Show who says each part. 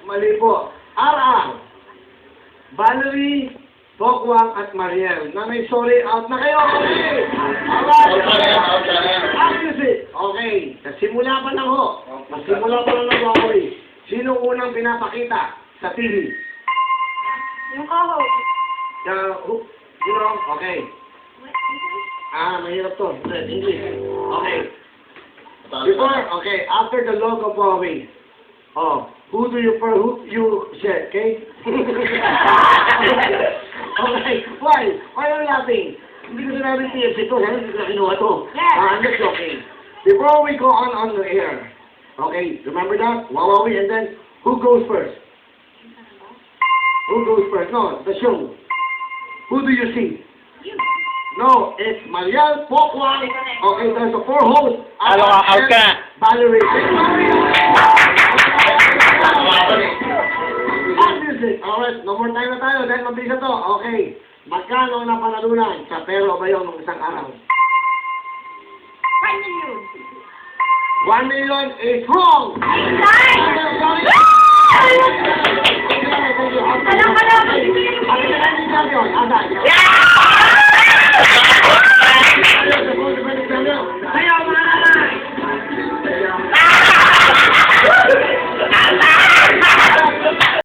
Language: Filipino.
Speaker 1: Mali po. RR. Valerie, Pokwang at Mariel. Nanay, sorry, out na kayo. Okay. Alright. Opposite. Okay. Nasimula pa lang ho. Nasimula pa lang ng Huawei. Sino unang pinapakita sa TV?
Speaker 2: Yung kaho.
Speaker 1: Sino? Okay. Mahirap to. English. Okay. Before, okay, after the logo of Huawei. Who you share, okay? Okay, why? Why are you laughing? Hindi ko sinabi TFC to, hindi ko na kinuha to. I'm just joking. Before we go on the air, okay, remember that? Huawei, and then, who goes first? Who goes first? No, the show. Who do you see? No, it's Mariel, Pokwang. Okay, there's the 4 hosts.
Speaker 3: Out ka.
Speaker 1: Valerie. Alright, no more time na tayo. Dahil mabisa to. Okay. Magkano na panalunan sa pero ba yung isang araw?
Speaker 2: 1 million.
Speaker 1: 1 million is wrong!